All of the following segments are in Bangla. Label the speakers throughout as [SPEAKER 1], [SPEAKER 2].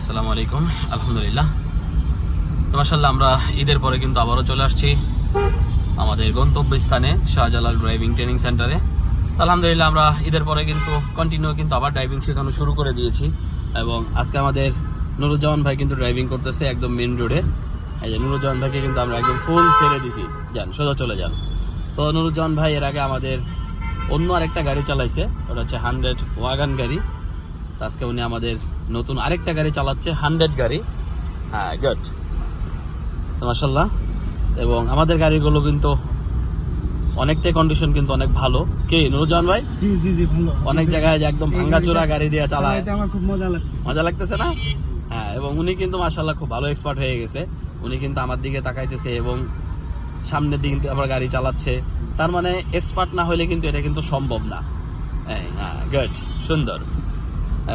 [SPEAKER 1] আসসালামু আলাইকুম। আলহামদুলিল্লাহ, মাশাআল্লাহ আমরা ঈদের পরে কিন্তু আবারও চলে আসছি আমাদের গন্তব্যস্থানে শাহজালাল ড্রাইভিং ট্রেনিং সেন্টারে। আলহামদুলিল্লাহ আমরা ঈদের পরে কিন্তু কন্টিনিউ কিন্তু আবার ড্রাইভিং শেখানো শুরু করে দিয়েছি এবং আজকে আমাদের নুরুজ্জামান ভাই কিন্তু ড্রাইভিং করতেছে একদম মেন রোডে। এই যে নুরুজ্জামান ভাইকে কিন্তু আমরা একদম ফুল ছেড়ে দিছি, যান সোজা চলে যান। তো নুরুজ্জামান ভাই এর আগে আমাদের অন্য আরেকটা গাড়ি চালাইছে, ওটা হচ্ছে 100 ওয়াগান গাড়ি। আজকে উনি আমাদের নতুন আরেকটা গাড়ি চালাচ্ছে, 100 গাড়ি। হ্যাঁ, গুড, মাশাআল্লাহ। এবং আমাদের গাড়িগুলো কিন্তু অনেকটাই কন্ডিশন কিন্তু অনেক ভালো। কে নুরুজ্জামান ভাই?
[SPEAKER 2] জি জি জি, ভালো।
[SPEAKER 1] অনেক জায়গায় একদম ভাঙ্গাচোরা গাড়ি দিয়ে চালায়,
[SPEAKER 2] এটা আমার খুব মজা লাগতেছে
[SPEAKER 1] না? হ্যাঁ, এবং উনি কিন্তু মাশাআল্লাহ খুব ভালো এক্সপার্ট হয়ে গেছে। উনি কিন্তু আমার দিকে তাকাইতেছে এবং সামনের দিকে কিন্তু আবার গাড়ি চালাচ্ছে। তার মানে এক্সপার্ট না হলে কিন্তু এটা কিন্তু সম্ভব না। হ্যাঁ, গুড, সুন্দর।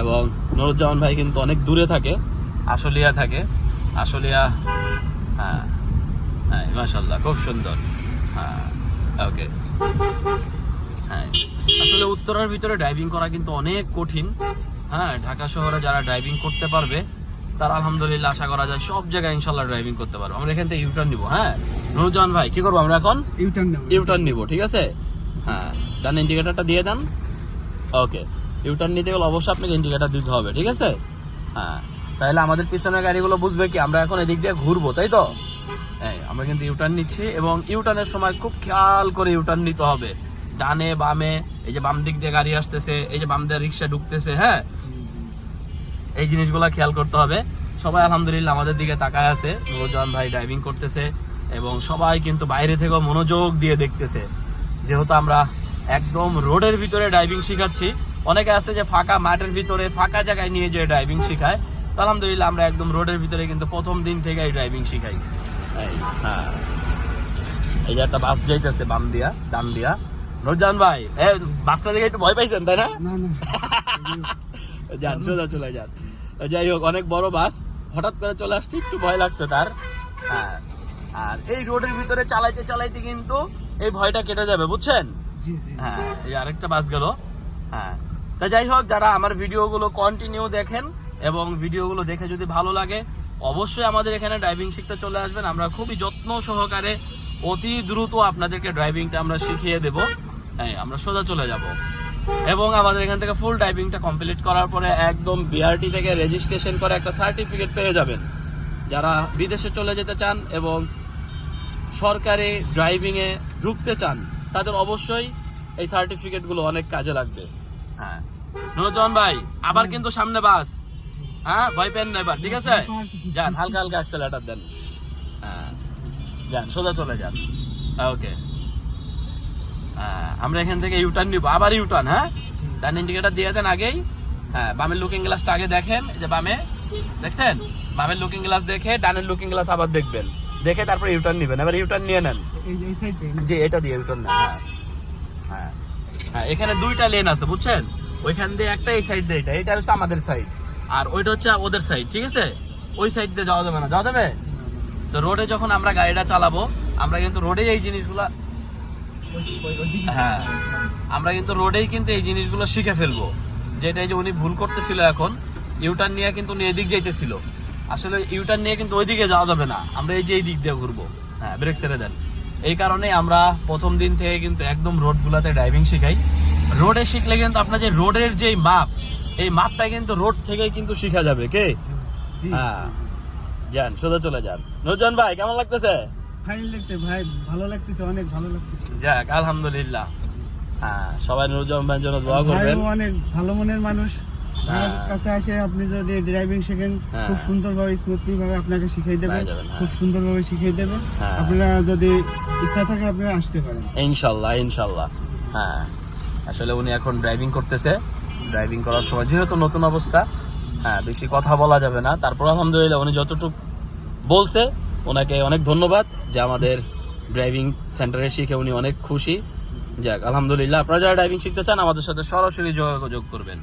[SPEAKER 1] এবং নুরুজ্জামান ভাই কিন্তু অনেক দূরে থাকে, আশুলিয়া থাকে, আশুলিয়া। হ্যাঁ হ্যাঁ, মাশাআল্লাহ খুব সুন্দর। হ্যাঁ, ওকে। হ্যাঁ, আসলে উত্তরার ভিতরে ড্রাইভিং করা কিন্তু অনেক কঠিন। হ্যাঁ, ঢাকা শহরে যারা ড্রাইভিং করতে পারবে তারা আলহামদুলিল্লাহ আশা করা যায় সব জায়গায় ইনশাল্লাহ ড্রাইভিং করতে পারবো। আমরা এখান থেকে ইউটার্ন নিবো। হ্যাঁ নুরুজ্জামান ভাই, কি করবো আমরা এখন? ইউটার্ন নিবো, ঠিক আছে? হ্যাঁ, ডান ইন্ডিকেটারটা দিয়ে দেন। ওকে, ইউটার্ন নিতে গেলে অবশ্যই আপনাকে ইন্ডিকেটার দিতে হবে, ঠিক আছে? হ্যাঁ, তাহলে আমাদের পিছনের গাড়িগুলো বুঝবে কি আমরা এখন এদিক দিয়ে ঘুরবো, তাই তো? হ্যাঁ, আমরা কিন্তু ইউটার্ন নিচ্ছি এবং ইউটার্নের সময় খুব খেয়াল করে ইউটার্ন নিতে হবে। ডানে বামে, এই যে বাম দিক দিয়ে গাড়ি আসতেছে, এই যে বাম দিয়ে রিক্সা ঢুকতেছে, হ্যাঁ, এই জিনিসগুলো খেয়াল করতে হবে। সবাই আলহামদুলিল্লাহ আমাদের দিকে তাকায় আছে, নুরুজ্জামান ভাই ড্রাইভিং করতেছে এবং সবাই কিন্তু বাইরে থেকেও মনোযোগ দিয়ে দেখতেছে, যেহেতু আমরা একদম রোডের ভিতরে ড্রাইভিং শিখাচ্ছি। অনেকে আছে যে ফাঁকা মাঠের ভিতরে ফাঁকা জায়গায় নিয়ে যে ড্রাইভিং শিখায়, তো আলহামদুলিল্লাহ আমরা একদম রোডের ভিতরে কিন্তু প্রথম দিন থেকেই ড্রাইভিং শিখাই। হ্যাঁ, এই যে একটা বাস যাইতেছে বাম দিয়া ডান দিয়া। নুরুজ্জামান ভাই, বাসটা দেখে একটু ভয় পাইছেন তাই না? যান সোজা চলে যান। যাই হোক, অনেক বড় বাস, হঠাৎ করে চলে আসছে, একটু ভয় লাগছে তার। হ্যাঁ, আর এই রোডের ভিতরে চালাইতে চালাইতে কিন্তু এই ভয়টা কেটে যাবে, বুঝছেন? হ্যাঁ, এই আরেকটা বাস গেল। হ্যাঁ, তা যাই হোক, যারা আমার ভিডিওগুলো কন্টিনিউ দেখেন এবং ভিডিওগুলো দেখে যদি ভালো লাগে অবশ্যই আমাদের এখানে ড্রাইভিং শিখতে চলে আসবেন। আমরা খুবই যত্ন সহকারে অতি দ্রুত আপনাদেরকে ড্রাইভিংটা আমরা শিখিয়ে দেব। হ্যাঁ, আমরা সোজা চলে যাব এবং আমাদের এখান থেকে ফুল ড্রাইভিংটা কমপ্লিট করার পরে একদম বিআরটি থেকে রেজিস্ট্রেশন করে একটা সার্টিফিকেট পেয়ে যাবেন। যারা বিদেশে চলে যেতে চান এবং সরকারি ড্রাইভিংয়ে ঢুকতে চান তাদের অবশ্যই এই সার্টিফিকেটগুলো অনেক কাজে লাগবে। হ্যাঁ নুরুজ্জামান ভাই, আবার কিন্তু সামনে বাস। হ্যাঁ, ভয় পেন না এবার, ঠিক আছে? যান, হালকা হালকা অ্যাক্সেলেটর দেন। হ্যাঁ, যান সোজা চলে যান। ওকে, আমরা এখান থেকে ইউটার্ন নিব, আবার ইউটার্ন। হ্যাঁ, ডান ইন্ডিকেটর দিয়ে দেন আগেই। হ্যাঁ, বামের লুকিং গ্লাসটা আগে দেখেন, এই যে বামে দেখছেন, বামের লুকিং গ্লাস দেখে ডানের লুকিং গ্লাস আবার দেখবেন, দেখে তারপরে ইউটার্ন নিবেন। এবার ইউটার্ন নিয়ে নেন, জি এটা দিয়ে ইউটার্ন নেন। হ্যাঁ হ্যাঁ হ্যাঁ, এখানে দুইটা লেন আছে, বুঝছেন? ওইখান দিয়ে একটা, এই সাইড দিয়ে এটা হচ্ছে আমাদের সাইড, আর ওইটা হচ্ছে ওদের সাইড, ঠিক আছে? ওই সাইড দিয়ে যাওয়া যাবে না, যাওয়া যাবে তো। রোডে যখন আমরা গাড়িটা চালাবো আমরা কিন্তু রোডে এই জিনিসগুলা, হ্যাঁ, আমরা কিন্তু রোডেই কিন্তু এই জিনিসগুলো শিখে ফেলবো। যেটা এই যে উনি ভুল করতেছিল, এখন ইউটার্ন নিয়ে কিন্তু উনি এদিক যাইতেছিল, আসলে ইউটার্ন নিয়ে কিন্তু ওইদিকে যাওয়া যাবে না, আমরা এই যে এই দিক দিয়ে ঘুরবো। হ্যাঁ, ব্রেক ছেড়ে দেন। এই কারণে আমরা প্রথম দিন থেকে কিন্তু একদম রোডগুলোতে ড্রাইভিং শিখাই। রোডে শিখলে কিন্তু আপনার যে রোডের যে মাপ, এই মাপটা কিন্তু রোড থেকেই কিন্তু শিখা যাবে। কে? হ্যাঁ, যান সোজা চলে যান। নুরুজ্জামান ভাই, কেমন লাগতেছে?
[SPEAKER 2] ভাই ভালো লাগতেছে, অনেক ভালো লাগতেছে।
[SPEAKER 1] যাক, আলহামদুলিল্লাহ। হ্যাঁ, সবাই নুরুজ্জামান ভাইয়ের জন্য দোয়া করবেন।
[SPEAKER 2] অনেক ভালো মনের মানুষ, আমার কাছে আসে আপনি যদি ড্রাইভিং শেখেন খুব সুন্দরভাবে স্মুথলি ভাবে আপনাকে শিখিয়ে দেবে, খুব সুন্দরভাবে শিখিয়ে দেবে। আপনারা যদি ইচ্ছা থাকে আপনারা আসতে পারেন
[SPEAKER 1] ইনশাআল্লাহ, ইনশাআল্লাহ। হ্যাঁ, আসলে উনি এখন ড্রাইভিং করতেছে, ড্রাইভিং করার সময় যেহেতু নতুন অবস্থা, হ্যাঁ, বেশি কথা বলা যাবে না। তারপর আলহামদুলিল্লাহ উনি যতটুকু বলছে, ওনাকে অনেক ধন্যবাদ যে আমাদের ড্রাইভিং সেন্টারে শিখে উনি অনেক খুশি। যাক, আলহামদুলিল্লাহ। আপনারা যারা ড্রাইভিং শিখতে চান আমাদের সাথে সরাসরি যোগাযোগ করবেন।